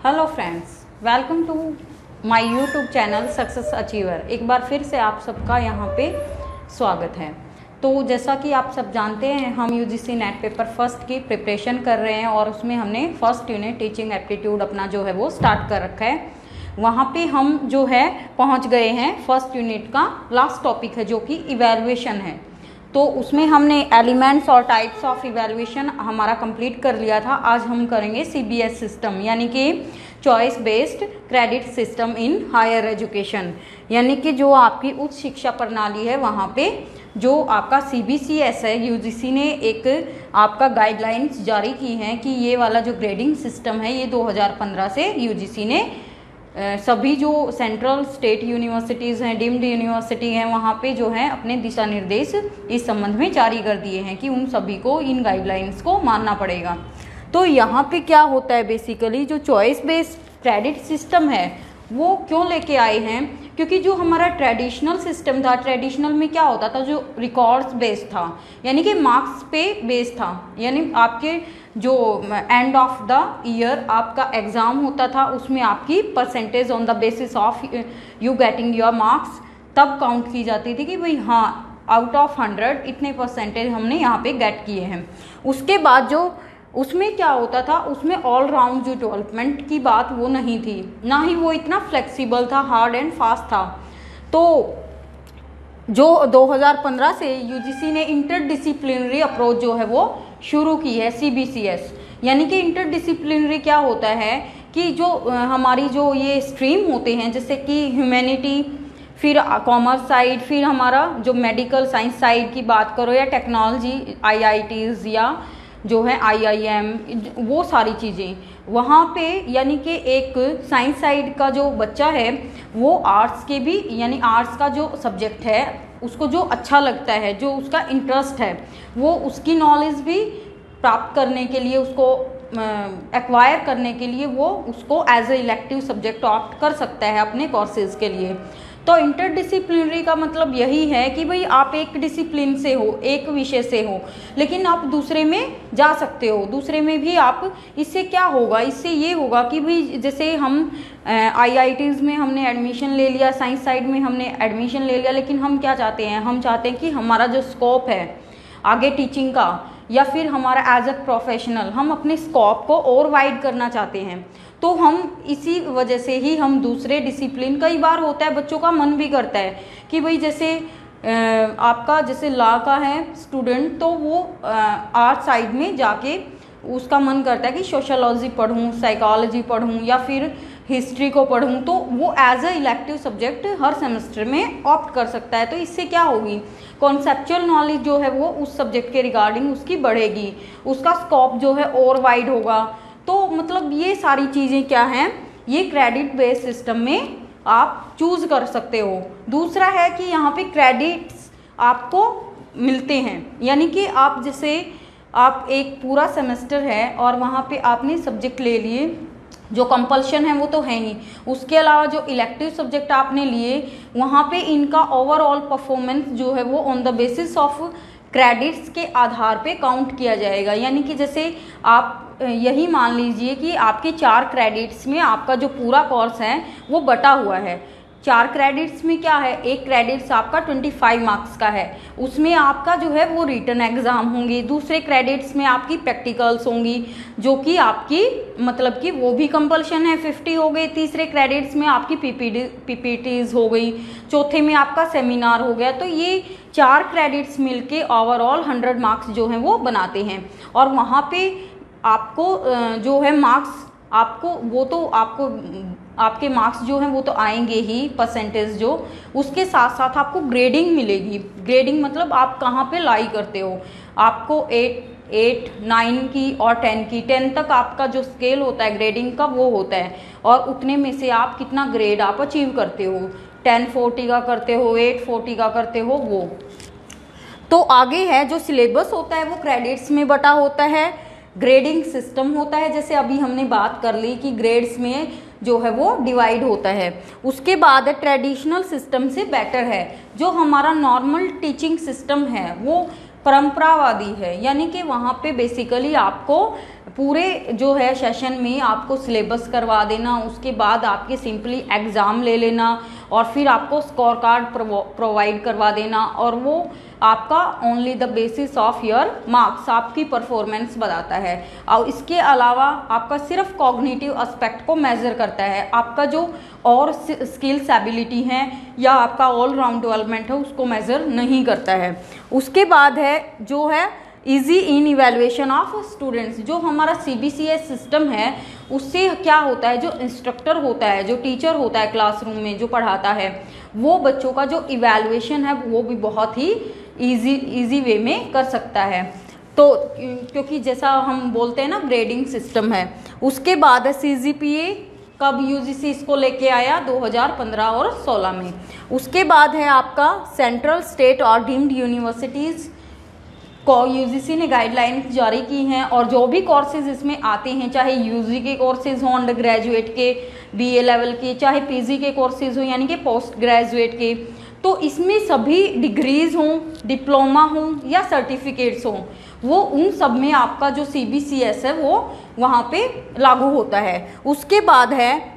Hello friends, welcome to my YouTube channel success achiever. एक बार फिर से आप सबका यहाँ पे स्वागत है। तो जैसा कि आप सब जानते हैं, हम यूजीसी नेट पेपर फर्स्ट की प्रिपरेशन कर रहे हैं और उसमें हमने फर्स्ट यूनिट टीचिंग एप्टीट्यूड अपना जो है वो स्टार्ट कर रखा है। वहाँ पे हम जो है पहुँच गए हैं। फर्स्ट यूनिट का लास्ट टॉपिक है जो कि इवैल्यूएशन है। तो उसमें हमने एलिमेंट्स और टाइप्स ऑफ इवैल्यूएशन हमारा कंप्लीट कर लिया था। आज हम करेंगे सीबीएस सिस्टम, यानी कि choice based credit system in higher education, यानी कि जो आपकी उच्च शिक्षा प्रणाली है वहाँ पे जो आपका सीबीसीएस है, यूजीसी ने एक आपका गाइडलाइंस जारी की हैं कि ये वाला जो ग्रेडिंग सिस्टम है ये 2015 से यूजीसी ने सभी जो सेंट्रल स्टेट यूनिवर्सिटीज़ हैं, डीम्ड यूनिवर्सिटी हैं, वहाँ पे जो है अपने दिशा निर्देश इस संबंध में जारी कर दिए हैं कि उन सभी को इन गाइडलाइंस को मानना पड़ेगा। तो यहाँ पे क्या होता है, बेसिकली जो चॉइस बेस्ड क्रेडिट सिस्टम है वो क्यों लेके आए हैं, क्योंकि जो हमारा ट्रेडिशनल सिस्टम था, ट्रेडिशनल में क्या होता था, जो रिकॉर्ड्स बेस्ड था, यानी कि मार्क्स पे बेस्ड था, यानी आपके जो एंड ऑफ द ईयर आपका एग्ज़ाम होता था उसमें आपकी percentage on the basis of you getting your marks तब काउंट की जाती थी कि भाई हाँ, आउट ऑफ 100 इतने परसेंटेज हमने यहाँ पे गेट किए हैं। उसके बाद जो उसमें क्या होता था, उसमें ऑल राउंड जो डेवलपमेंट की बात वो नहीं थी, ना ही वो इतना फ्लेक्सिबल था, हार्ड एंड फास्ट था। तो जो 2015 से यूजीसी ने इंटरडिसिप्लिनरी अप्रोच जो है वो शुरू की है, सीबीसीएस। यानी कि इंटरडिसिप्लिनरी क्या होता है कि जो हमारी जो ये स्ट्रीम होते हैं, जैसे कि ह्यूमैनिटी, फिर कॉमर्स साइड, फिर हमारा जो मेडिकल साइंस साइड की बात करो, या टेक्नोलॉजी आईआईटीज़ या जो है आईआईएम, वो सारी चीज़ें वहाँ पे, यानी कि एक साइंस साइड का जो बच्चा है वो आर्ट्स के भी, यानी आर्ट्स का जो सब्जेक्ट है उसको जो अच्छा लगता है, जो उसका इंटरेस्ट है, वो उसकी नॉलेज भी प्राप्त करने के लिए, उसको एक्वायर करने के लिए वो उसको as a elective subject opt कर सकता है अपने कोर्सेज के लिए। तो इंटरडिसिप्लिनरी का मतलब यही है कि भाई आप एक डिसिप्लिन से हो, एक विषय से हो, लेकिन आप दूसरे में जा सकते हो, दूसरे में भी आप, इससे क्या होगा, इससे ये होगा कि भाई जैसे हम आईआईटीज़ में हमने एडमिशन ले लिया, साइंस साइड में हमने एडमिशन ले लिया, लेकिन हम क्या चाहते हैं, हम चाहते हैं कि हमारा जो स्कोप है आगे टीचिंग का या फिर हमारा एज अ प्रोफेशनल, हम अपने स्कोप को और वाइड करना चाहते हैं। तो हम इसी वजह से ही हम दूसरे डिसिप्लिन, कई बार होता है बच्चों का मन भी करता है कि भाई जैसे आपका जैसे लॉ का है स्टूडेंट, तो वो आर्ट साइड में जाके उसका मन करता है कि सोशोलॉजी पढ़ूं, साइकोलॉजी पढ़ूं या फिर हिस्ट्री को पढ़ूं, तो वो एज अ इलेक्टिव सब्जेक्ट हर सेमेस्टर में ऑप्ट कर सकता है। तो इससे क्या होगी, कॉन्सेप्चुअल नॉलेज जो है वो उस सब्जेक्ट के रिगार्डिंग उसकी बढ़ेगी, उसका स्कोप जो है और वाइड होगा। तो मतलब ये सारी चीज़ें क्या हैं, ये क्रेडिट बेस्ड सिस्टम में आप चूज़ कर सकते हो। दूसरा है कि यहाँ पे क्रेडिट्स आपको मिलते हैं, यानी कि आप जैसे आप एक पूरा सेमेस्टर है और वहाँ पे आपने सब्जेक्ट ले लिए, जो कंपल्शन है वो तो है ही, उसके अलावा जो इलेक्टिव सब्जेक्ट आपने लिए वहाँ पे इनका ओवरऑल परफॉर्मेंस जो है वो on the basis of credits के आधार पे काउंट किया जाएगा। यानी कि जैसे आप यही मान लीजिए कि आपके 4 क्रेडिट्स में आपका जो पूरा कोर्स है वो बटा हुआ है। 4 क्रेडिट्स में क्या है, एक क्रेडिट्स आपका 25 मार्क्स का है, उसमें आपका जो है वो रिटन एग्ज़ाम होंगी, दूसरे क्रेडिट्स में आपकी प्रैक्टिकल्स होंगी जो कि आपकी मतलब कि वो भी कंपल्शन है, 50 हो गई, तीसरे क्रेडिट्स में आपकी पीपीटीज हो गई, चौथे में आपका सेमिनार हो गया। तो ये 4 क्रेडिट्स मिलके ओवरऑल 100 मार्क्स जो हैं वो बनाते हैं। और वहाँ पे आपको जो है मार्क्स आपको वो तो आपके मार्क्स जो हैं वो तो आएंगे ही, परसेंटेज जो, उसके साथ साथ आपको ग्रेडिंग मिलेगी। ग्रेडिंग मतलब आप कहाँ पे लाई करते हो, आपको 8, 9 की और 10 की, 10 तक आपका जो स्केल होता है ग्रेडिंग का वो होता है, और उतने में से आप कितना ग्रेड आप अचीव करते हो, 1040 का करते हो, 840 का करते हो वो। तो आगे है जो सिलेबस होता है वो क्रेडिट्स में बटा होता है, ग्रेडिंग सिस्टम होता है, जैसे अभी हमने बात कर ली कि ग्रेड्स में जो है वो डिवाइड होता है। उसके बाद ट्रेडिशनल सिस्टम से बेटर है, जो हमारा नॉर्मल टीचिंग सिस्टम है वो परंपरावादी है, यानी कि वहाँ पे बेसिकली आपको पूरे जो है सेशन में आपको सिलेबस करवा देना, उसके बाद आपके सिंपली एग्ज़ाम ले लेना और फिर आपको स्कोर कार्ड प्रोवाइड करवा देना, और वो आपका only the basis of your marks आपकी परफॉर्मेंस बताता है। और इसके अलावा आपका सिर्फ कॉग्निटिव एस्पेक्ट को मेज़र करता है, आपका जो और स्किल्स एबिलिटी हैं या आपका ऑल राउंड डेवलपमेंट है उसको मेज़र नहीं करता है। उसके बाद है जो है easy in evaluation of students. जो हमारा CBCS सिस्टम है उससे क्या होता है, जो इंस्ट्रक्टर होता है, जो टीचर होता है क्लासरूम में जो पढ़ाता है, वो बच्चों का जो इवैल्यूएशन है वो भी बहुत ही इजी वे में कर सकता है। तो क्योंकि जैसा हम बोलते हैं ना ग्रेडिंग सिस्टम है। उसके बाद है CGPA, कब UGC इसको लेके आया 2015 और 16 में। उसके बाद है आपका सेंट्रल, स्टेट और डीम्ड यूनिवर्सिटीज़ को UGC ने गाइडलाइन जारी की हैं, और जो भी कोर्सेज इसमें आते हैं, चाहे UG के कोर्सेज हों अंडर ग्रेजुएट के, BA लेवल के, चाहे PG के कोर्सेज हों यानी कि पोस्ट ग्रेजुएट के, तो इसमें सभी डिग्रीज हों, डिप्लोमा हों या सर्टिफिकेट्स हों, वो उन सब में आपका जो CBCS है वो वहाँ पे लागू होता है। उसके बाद है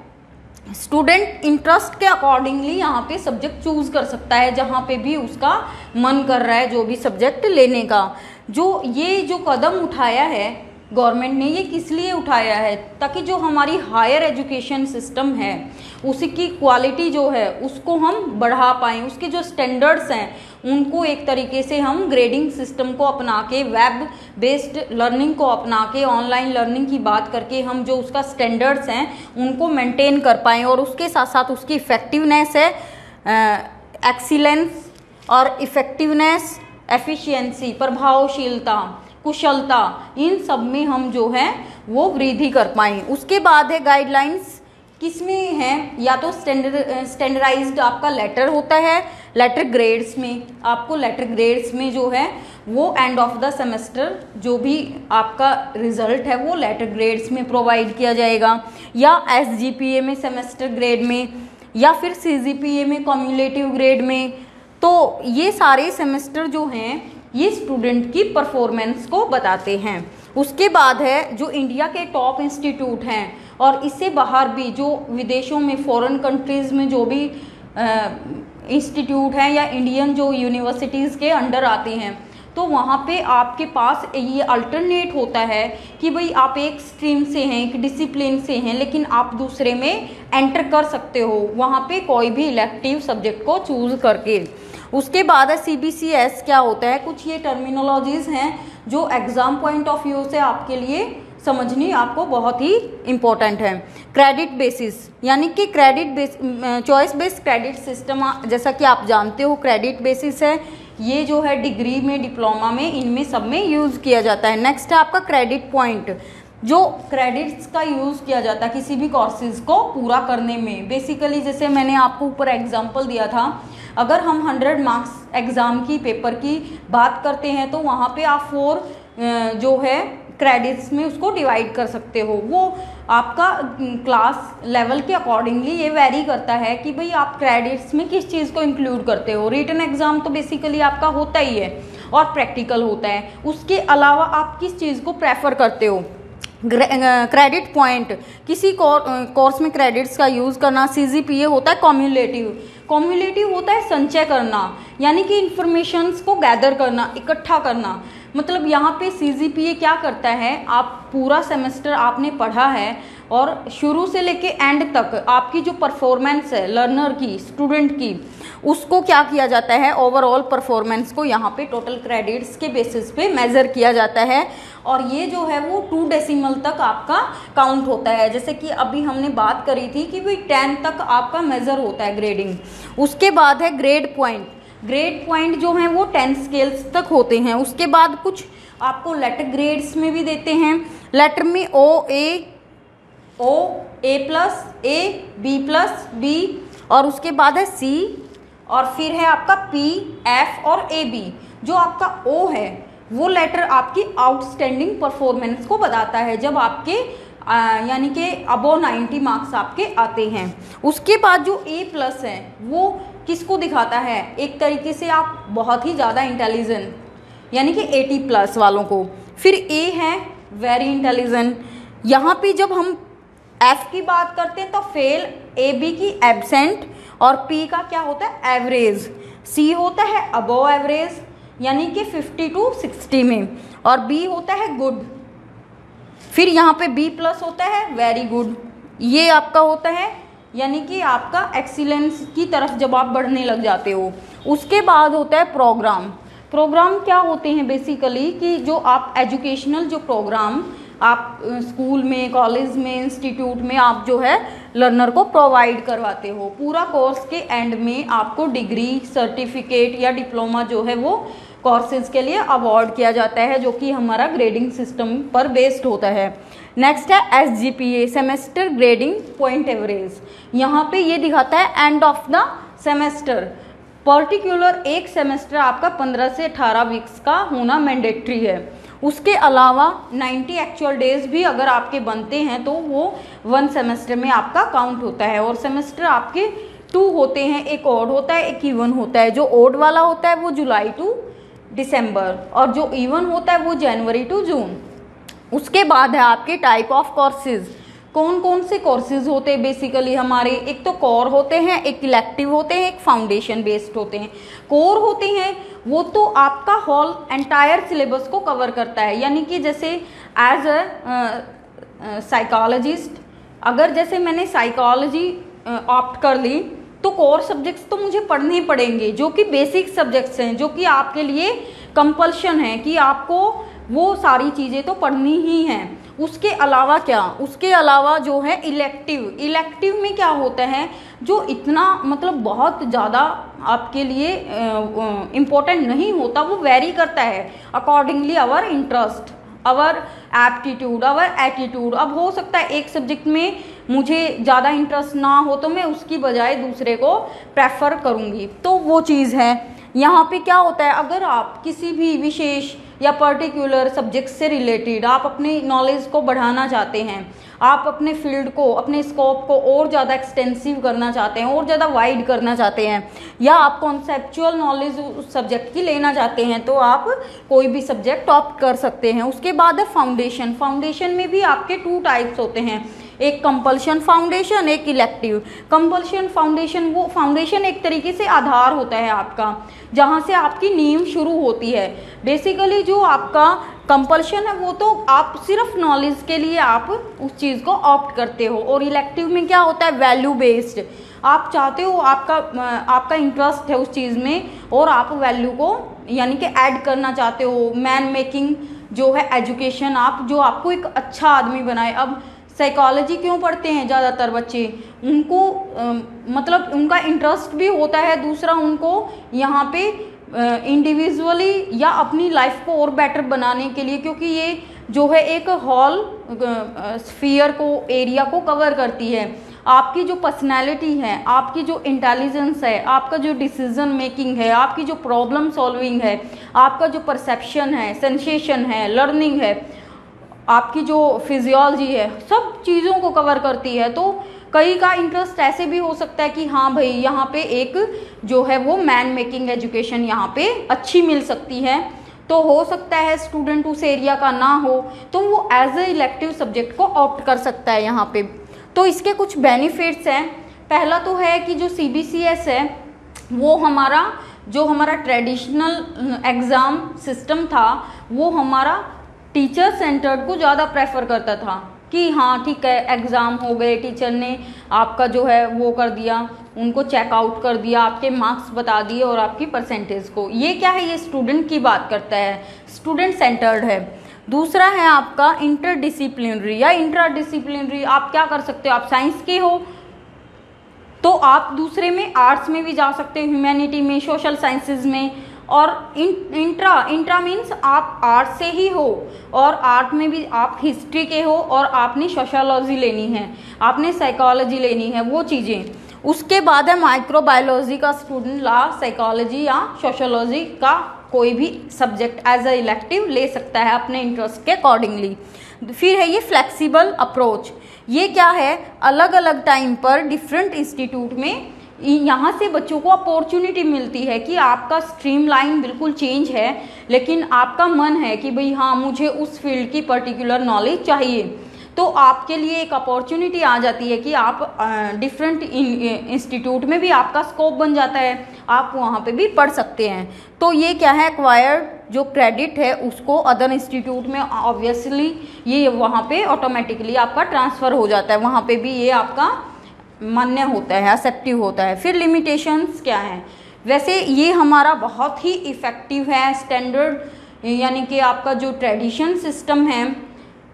स्टूडेंट इंटरेस्ट के अकॉर्डिंगली यहाँ पे सब्जेक्ट चूज कर सकता है, जहाँ पे भी उसका मन कर रहा है जो भी सब्जेक्ट लेने का। ये जो कदम उठाया है गवर्नमेंट ने, ये किस लिए उठाया है, ताकि जो हमारी हायर एजुकेशन सिस्टम है उसकी क्वालिटी जो है उसको हम बढ़ा पाएँ, उसके जो स्टैंडर्ड्स हैं उनको एक तरीके से हम ग्रेडिंग सिस्टम को अपना के, वेब बेस्ड लर्निंग को अपना के, ऑनलाइन लर्निंग की बात करके हम जो उसका स्टैंडर्ड्स हैं उनको मेंटेन कर पाएँ, और उसके साथ साथ उसकी इफ़ेक्टिवनेस है, एक्सीलेंस और इफ़ेक्टिवनेस, एफिशिएंसी, प्रभावशीलता, कुशलता, इन सब में हम जो है वो वृद्धि कर पाएँ। उसके बाद है गाइडलाइंस, किसमें है, या तो स्टैंडर्डाइज्ड आपका लेटर होता है, लेटर ग्रेड्स में, आपको लेटर ग्रेड्स में जो है वो एंड ऑफ द सेमेस्टर जो भी आपका रिजल्ट है वो लेटर ग्रेड्स में प्रोवाइड किया जाएगा, या SGPA में सेमेस्टर ग्रेड में, या फिर CGPA में कम्युलेटिव ग्रेड में। तो ये सारे सेमेस्टर जो हैं ये स्टूडेंट की परफॉर्मेंस को बताते हैं। उसके बाद है जो इंडिया के टॉप इंस्टीट्यूट हैं और इससे बाहर भी जो विदेशों में, फॉरेन कंट्रीज़ में जो भी इंस्टीट्यूट हैं या इंडियन जो यूनिवर्सिटीज़ के अंडर आते हैं, तो वहाँ पे आपके पास ये अल्टरनेट होता है कि भाई आप एक स्ट्रीम से हैं, एक डिसिप्लिन से हैं, लेकिन आप दूसरे में एंटर कर सकते हो वहाँ पे कोई भी इलेक्टिव सब्जेक्ट को चूज़ करके। उसके बाद है CBCS क्या होता है, कुछ ये टर्मिनोलॉजीज़ हैं जो एग्ज़ाम पॉइंट ऑफ व्यू से आपके लिए समझनी आपको बहुत ही इम्पोर्टेंट है। क्रेडिट बेसिस, यानी कि credit base, choice based credit system, जैसा कि आप जानते हो क्रेडिट बेसिस है, ये जो है डिग्री में, डिप्लोमा में, इनमें सब में यूज़ किया जाता है। नेक्स्ट है आपका क्रेडिट पॉइंट, जो क्रेडिट्स का यूज़ किया जाता है किसी भी कोर्सेज को पूरा करने में। बेसिकली जैसे मैंने आपको ऊपर एग्जांपल दिया था, अगर हम 100 मार्क्स एग्ज़ाम की पेपर की बात करते हैं तो वहाँ पे आप 4 जो है क्रेडिट्स में उसको डिवाइड कर सकते हो। वो आपका क्लास लेवल के अकॉर्डिंगली ये वेरी करता है कि भाई आप क्रेडिट्स में किस चीज़ को इंक्लूड करते हो। रिटन एग्ज़ाम तो बेसिकली आपका होता ही है और प्रैक्टिकल होता है, उसके अलावा आप किस चीज़ को प्रेफर करते हो। क्रेडिट पॉइंट, किसी कोर्स में क्रेडिट्स का यूज़ करना। CGPA होता है कॉम्युलेटिव होता है संचय करना, यानी कि इंफॉर्मेशंस को गैदर करना, इकट्ठा करना। मतलब यहाँ पे CGPA क्या करता है, आप पूरा सेमेस्टर आपने पढ़ा है और शुरू से लेके एंड तक आपकी जो परफॉर्मेंस है लर्नर की, स्टूडेंट की, उसको क्या किया जाता है, ओवरऑल परफॉर्मेंस को यहाँ पे टोटल क्रेडिट्स के बेसिस पे मेज़र किया जाता है, और ये जो है वो 2 डेसिमल तक आपका काउंट होता है। जैसे कि अभी हमने बात करी थी कि भाई 10 तक आपका मेज़र होता है ग्रेडिंग। उसके बाद है ग्रेड पॉइंट जो हैं वो 10 स्केल्स तक होते हैं। उसके बाद कुछ आपको लेटर ग्रेड्स में भी देते हैं। लेटर में O, A+, A, B+, और उसके बाद है C, और फिर है आपका P, F और AB। जो आपका O है वो लेटर आपकी आउटस्टैंडिंग परफॉर्मेंस को बताता है, जब आपके यानी कि अबव 90 मार्क्स आपके आते हैं। उसके बाद जो A+ है वो किसको दिखाता है, एक तरीके से आप बहुत ही ज़्यादा इंटेलिजेंट यानी कि 80+ वालों को। फिर ए है वेरी इंटेलिजेंट। यहाँ पे जब हम एफ की बात करते हैं तो फेल, ए बी की एब्सेंट, और पी का क्या होता है एवरेज, सी होता है अबव एवरेज यानी कि 50 to 60 में, और बी होता है गुड। फिर यहाँ पे बी प्लस होता है वेरी गुड, ये आपका होता है यानी कि आपका एक्सीलेंस की तरफ जब आप बढ़ने लग जाते हो। उसके बाद होता है प्रोग्राम। प्रोग्राम क्या होते हैं बेसिकली कि जो आप एजुकेशनल जो प्रोग्राम आप स्कूल में, कॉलेज में, इंस्टीट्यूट में आप जो है लर्नर को प्रोवाइड करवाते हो। पूरा कोर्स के एंड में आपको डिग्री, सर्टिफिकेट या डिप्लोमा जो है वो कोर्सेज के लिए अवार्ड किया जाता है, जो कि हमारा ग्रेडिंग सिस्टम पर बेस्ड होता है। नेक्स्ट है SGPA, semester grading point average. यहाँ पे ये दिखाता है end of the semester. Particular एक सेमेस्टर आपका 15 से 18 वीक्स का होना मैंडेटरी है। उसके अलावा 90 एक्चुअल डेज भी अगर आपके बनते हैं तो वो 1 सेमेस्टर में आपका काउंट होता है। और सेमेस्टर आपके 2 होते हैं, एक ऑड होता है, एक इवन होता है। जो ऑड वाला होता है वो जुलाई टू दिसंबर, और जो इवन होता है वो जनवरी टू जून। उसके बाद है आपके टाइप ऑफ कोर्सेज। कौन कौन से कोर्सेज होते हैं बेसिकली हमारे, एक तो कोर होते हैं, एक इलेक्टिव होते हैं, एक फाउंडेशन बेस्ड होते हैं। कोर होते हैं वो तो आपका होल एंटायर सिलेबस को कवर करता है, यानी कि जैसे एज अ साइकोलॉजिस्ट अगर जैसे मैंने साइकोलॉजी ऑप्ट कर ली तो कोर सब्जेक्ट्स तो मुझे पढ़ने ही पड़ेंगे, जो कि बेसिक सब्जेक्ट्स हैं, जो कि आपके लिए कंपल्शन है कि आपको वो सारी चीज़ें तो पढ़नी ही हैं। उसके अलावा क्या, उसके अलावा जो है इलेक्टिव में क्या होता है जो इतना मतलब बहुत ज़्यादा आपके लिए इम्पोर्टेंट नहीं होता, वो वेरी करता है accordingly our interest, our aptitude, our attitude. अब हो सकता है एक सब्जेक्ट में मुझे ज़्यादा इंटरेस्ट ना हो तो मैं उसकी बजाय दूसरे को प्रेफर करूँगी, तो वो चीज़ है। यहाँ पे क्या होता है, अगर आप किसी भी विशेष या पर्टिकुलर सब्जेक्ट से रिलेटेड आप अपनी नॉलेज को बढ़ाना चाहते हैं, आप अपने फील्ड को, अपने स्कोप को और ज़्यादा एक्सटेंसिव करना चाहते हैं, और ज़्यादा वाइड करना चाहते हैं, या आप कॉन्सेप्चुअल नॉलेज उस सब्जेक्ट की लेना चाहते हैं, तो आप कोई भी सब्जेक्ट ऑप्ट कर सकते हैं। उसके बाद है फाउंडेशन। फाउंडेशन में भी आपके 2 टाइप्स होते हैं, एक कंपल्शन फाउंडेशन, एक इलेक्टिव। कंपल्शन फाउंडेशन, वो फाउंडेशन एक तरीके से आधार होता है आपका, जहाँ से आपकी नींव शुरू होती है। बेसिकली जो आपका कंपल्शन है वो तो आप सिर्फ नॉलेज के लिए आप उस चीज़ को ऑप्ट करते हो, और इलेक्टिव में क्या होता है वैल्यू बेस्ड। आप चाहते हो, आपका इंटरेस्ट है उस चीज़ में और आप वैल्यू को यानी कि ऐड करना चाहते हो। मैन मेकिंग जो है एजुकेशन, आप जो आपको एक अच्छा आदमी बनाए। अब साइकोलॉजी क्यों पढ़ते हैं ज़्यादातर बच्चे, उनको मतलब उनका इंटरेस्ट भी होता है, दूसरा उनको यहाँ पे इंडिविजुअली या अपनी लाइफ को और बेटर बनाने के लिए, क्योंकि ये जो है एक हॉल स्फीयर को, एरिया को कवर करती है। आपकी जो पर्सनैलिटी है, आपकी जो इंटेलिजेंस है, आपका जो डिसीजन मेकिंग है, आपकी जो प्रॉब्लम सॉल्विंग है, आपका जो परसेप्शन है, सेंसेशन है, लर्निंग है, आपकी जो फिजियोलॉजी है, सब चीज़ों को कवर करती है। तो कई का इंटरेस्ट ऐसे भी हो सकता है कि हाँ भाई यहाँ पे एक जो है वो मैन मेकिंग एजुकेशन यहाँ पे अच्छी मिल सकती है, तो हो सकता है स्टूडेंट उस एरिया का ना हो तो वो एज ए इलेक्टिव सब्जेक्ट को ऑप्ट कर सकता है यहाँ पे। तो इसके कुछ बेनिफिट्स हैं। पहला तो है कि जो CBCS है वो हमारा ट्रेडिशनल एग्ज़ाम सिस्टम था, वो हमारा टीचर सेंटर्ड को ज़्यादा प्रेफर करता था कि हाँ ठीक है एग्ज़ाम हो गए, टीचर ने आपका जो है वो कर दिया, उनको चेकआउट कर दिया, आपके मार्क्स बता दिए और आपकी परसेंटेज को। ये क्या है, ये स्टूडेंट की बात करता है, स्टूडेंट सेंटर्ड है। दूसरा है आपका इंटरडिसिप्लिनरी या इंट्राडिसिप्लिनरी। आप क्या कर सकते हो, आप साइंस के हो तो आप दूसरे में आर्ट्स में भी जा सकते हो, ह्यूमैनिटी में, सोशल साइंसेज में। और इंट्रा मीन्स आप आर्ट से ही हो और आर्ट में भी आप हिस्ट्री के हो और आपने सोशोलॉजी लेनी है, आपने साइकोलॉजी लेनी है, वो चीज़ें। उसके बाद है माइक्रोबायोलॉजी का स्टूडेंट ला साइकोलॉजी या सोशोलॉजी का कोई भी सब्जेक्ट एज अ इलेक्टिव ले सकता है अपने इंटरेस्ट के अकॉर्डिंगली। फिर है ये फ्लेक्सिबल अप्रोच। ये क्या है, अलग अलग टाइम पर डिफरेंट इंस्टीट्यूट में यहाँ से बच्चों को अपॉर्चुनिटी मिलती है कि आपका स्ट्रीम लाइन बिल्कुल चेंज है, लेकिन आपका मन है कि भाई हाँ मुझे उस फील्ड की पर्टिकुलर नॉलेज चाहिए, तो आपके लिए एक अपॉर्चुनिटी आ जाती है कि आप डिफरेंट इंस्टीट्यूट में भी आपका स्कोप बन जाता है, आप वहाँ पे भी पढ़ सकते हैं। तो ये क्या है, एक्वायर्ड जो क्रेडिट है उसको अदर इंस्टीट्यूट में ऑब्वियसली ये वहाँ पे ऑटोमेटिकली आपका ट्रांसफ़र हो जाता है, वहाँ पे भी ये आपका मान्य होता है, एक्सेप्टिव होता है। फिर लिमिटेशंस क्या हैं, वैसे ये हमारा बहुत ही इफ़ेक्टिव है स्टैंडर्ड, यानी कि आपका जो ट्रेडिशन सिस्टम है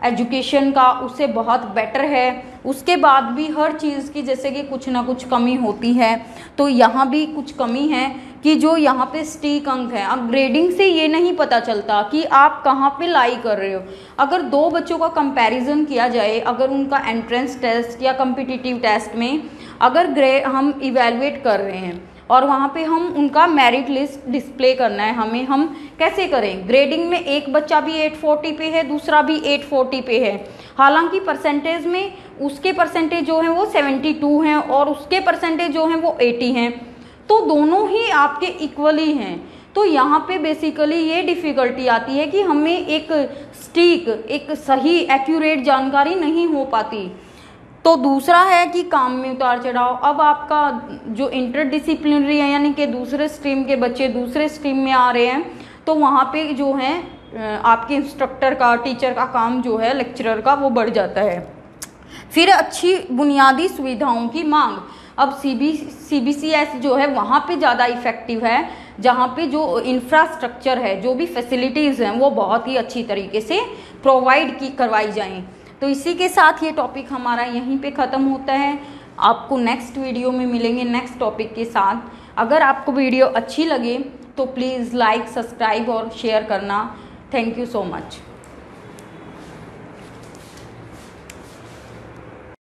एजुकेशन का उससे बहुत बेटर है। उसके बाद भी हर चीज़ की जैसे कि कुछ ना कुछ कमी होती है, तो यहाँ भी कुछ कमी है कि जो यहाँ पे स्टीक अंक है। अब ग्रेडिंग से ये नहीं पता चलता कि आप कहाँ पे लाई कर रहे हो। अगर दो बच्चों का कंपैरिजन किया जाए, अगर उनका एंट्रेंस टेस्ट या कम्पिटिटिव टेस्ट में अगर ग्रेड हम इवेलुएट कर रहे हैं और वहाँ पे हम उनका मेरिट लिस्ट डिस्प्ले करना है हमें, हम कैसे करें। ग्रेडिंग में एक बच्चा भी 840 पे है, दूसरा भी 840 पे है, हालांकि परसेंटेज में उसके परसेंटेज जो हैं वो 72 हैं और उसके परसेंटेज जो हैं वो 80 हैं, तो दोनों ही आपके इक्वली हैं। तो यहाँ पे बेसिकली ये डिफ़िकल्टी आती है कि हमें एक स्टीक, एक सही एक्यूरेट जानकारी नहीं हो पाती। तो दूसरा है कि काम में उतार चढ़ाव। अब आपका जो इंटरडिसिप्लिनरी है, यानी कि दूसरे स्ट्रीम के बच्चे दूसरे स्ट्रीम में आ रहे हैं, तो वहाँ पे जो है आपके इंस्ट्रक्टर का, टीचर का काम जो है, लेक्चरर का, वो बढ़ जाता है। फिर अच्छी बुनियादी सुविधाओं की मांग। अब CBCS जो है वहाँ पे ज़्यादा इफ़ेक्टिव है, जहाँ पे जो इंफ्रास्ट्रक्चर है, जो भी फैसिलिटीज़ हैं वो बहुत ही अच्छी तरीके से प्रोवाइड करवाई जाएँ। तो इसी के साथ ये टॉपिक हमारा यहीं पे ख़त्म होता है। आपको नेक्स्ट वीडियो में मिलेंगे नेक्स्ट टॉपिक के साथ। अगर आपको वीडियो अच्छी लगे तो प्लीज़ लाइक, सब्सक्राइब और शेयर करना। Thank you so much.